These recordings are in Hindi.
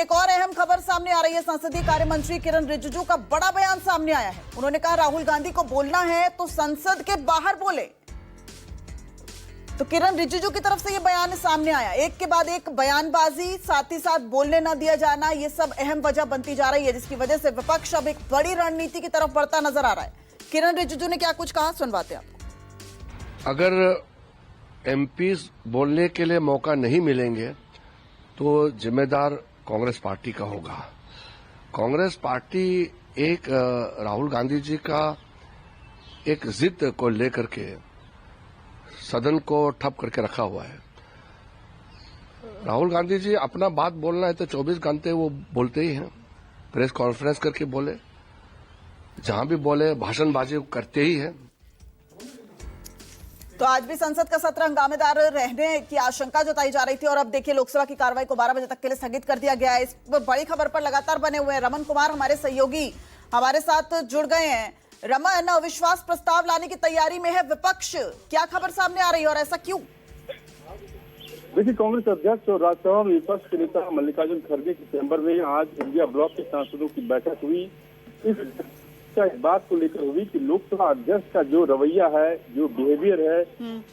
एक और अहम खबर सामने आ रही है। संसदीय कार्य मंत्री किरण रिजिजू का बड़ा बयान सामने आया है। उन्होंने कहा राहुल गांधी को बोलना है तो संसद के बाहर बोले। तो किरण रिजिजू की तरफ से यह बयान सामने आया। एक के बाद एक बयानबाजी, साथ ही साथ बोलने न दिया जाना, यह सब अहम वजह बनती जा रही है, जिसकी वजह से विपक्ष अब एक बड़ी रणनीति की तरफ बढ़ता नजर आ रहा है। किरण रिजिजू ने क्या कुछ कहा, सुनवाते हैं आपको। अगर एमपी बोलने के लिए मौका नहीं मिलेंगे तो जिम्मेदार कांग्रेस पार्टी का होगा। कांग्रेस पार्टी एक राहुल गांधी जी का एक जिद को लेकर के सदन को ठप करके रखा हुआ है। राहुल गांधी जी अपना बात बोलना है तो 24 घंटे वो बोलते ही हैं। प्रेस कॉन्फ्रेंस करके बोले, जहां भी बोले भाषणबाजी करते ही हैं। तो आज भी संसद का सत्र हंगामेदार रहने की आशंका जताई जा रही थी और अब देखिए लोकसभा की कार्रवाई को 12 बजे तक के लिए स्थगित कर दिया गया है। इस बड़ी खबर पर लगातार बने हुए हैं रमन कुमार, हमारे सहयोगी हमारे साथ जुड़ गए हैं। रमन, अविश्वास प्रस्ताव लाने की तैयारी में है विपक्ष, क्या खबर सामने आ रही है और ऐसा क्यों? देखिए, कांग्रेस अध्यक्ष और राज्यसभा में विपक्ष के नेता मल्लिकार्जुन खड़गे के चैम्बर में आज इंडिया ब्लॉक के सांसदों की बैठक हुई। इस बात को लेकर हुई कि लोकसभा अध्यक्ष का जो रवैया है, जो बिहेवियर है,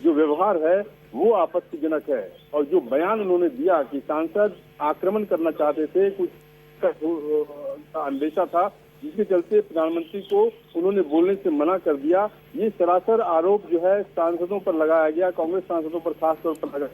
जो व्यवहार है, वो आपत्तिजनक है। और जो बयान उन्होंने दिया कि सांसद आक्रमण करना चाहते थे, कुछ का अंदेशा था, जिसके चलते प्रधानमंत्री को उन्होंने बोलने से मना कर दिया। ये सरासर आरोप जो है सांसदों पर लगाया गया, कांग्रेस सांसदों पर खासतौर पर लगाया।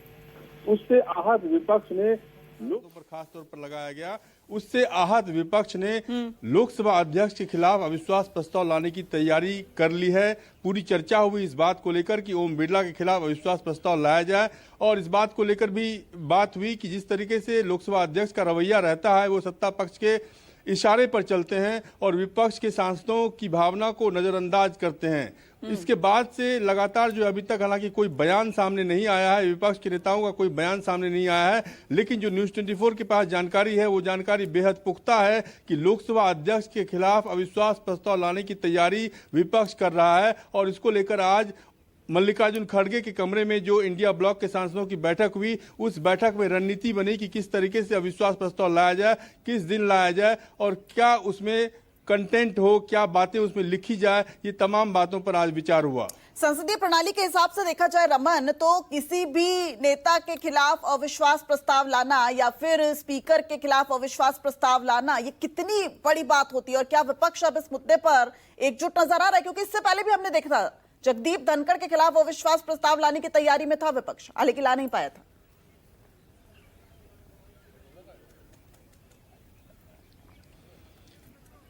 उससे आहत विपक्ष ने लोकसभा अध्यक्ष के खिलाफ अविश्वास प्रस्ताव लाने की तैयारी कर ली है। पूरी चर्चा हुई इस बात को लेकर कि ओम बिरला के खिलाफ अविश्वास प्रस्ताव लाया जाए और इस बात को लेकर भी बात हुई कि जिस तरीके से लोकसभा अध्यक्ष का रवैया रहता है वो सत्ता पक्ष के इशारे पर चलते हैं और विपक्ष के सांसदों की भावना को नजरअंदाज करते हैं। इसके बाद से लगातार जो अभी तक हालांकि कोई बयान सामने नहीं आया है, विपक्ष के नेताओं का कोई बयान सामने नहीं आया है, लेकिन जो न्यूज 24 के पास जानकारी है वो जानकारी बेहद पुख्ता है कि लोकसभा अध्यक्ष के खिलाफ अविश्वास प्रस्ताव लाने की तैयारी विपक्ष कर रहा है। और इसको लेकर आज मल्लिकार्जुन खड़गे के कमरे में जो इंडिया ब्लॉक के सांसदों की बैठक हुई, उस बैठक में रणनीति बनी कि किस तरीके से अविश्वास प्रस्ताव लाया जाए, किस दिन लाया जाए और क्या उसमें कंटेंट हो, क्या बातें उसमें लिखी जाए। ये तमाम बातों पर आज विचार हुआ। संसदीय प्रणाली के हिसाब से देखा जाए रमन, तो किसी भी नेता के खिलाफ अविश्वास प्रस्ताव लाना या फिर स्पीकर के खिलाफ अविश्वास प्रस्ताव लाना, ये कितनी बड़ी बात होती है और क्या विपक्ष अब इस मुद्दे पर एकजुट नजर आ रहा है? क्योंकि इससे पहले भी हमने देखा जगदीप धनखड़ के खिलाफ अविश्वास प्रस्ताव लाने की तैयारी में था विपक्ष, हालांकि ला नहीं पाया था।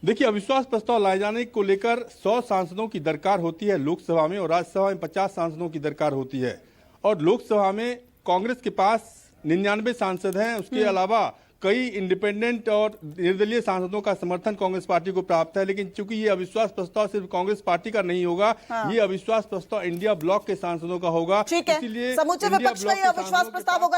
देखिए, अविश्वास प्रस्ताव लाए जाने को लेकर 100 सांसदों की दरकार होती है लोकसभा में और राज्यसभा में 50 सांसदों की दरकार होती है। और लोकसभा में कांग्रेस के पास 99 सांसद हैं। उसके अलावा कई इंडिपेंडेंट और निर्दलीय सांसदों का समर्थन कांग्रेस पार्टी को प्राप्त है। लेकिन चूंकि ये अविश्वास प्रस्ताव सिर्फ कांग्रेस पार्टी का नहीं होगा, ये अविश्वास प्रस्ताव इंडिया ब्लॉक के सांसदों का होगा। ठीक है, इसीलिए समूचे विपक्ष का ये अविश्वास प्रस्ताव होगा।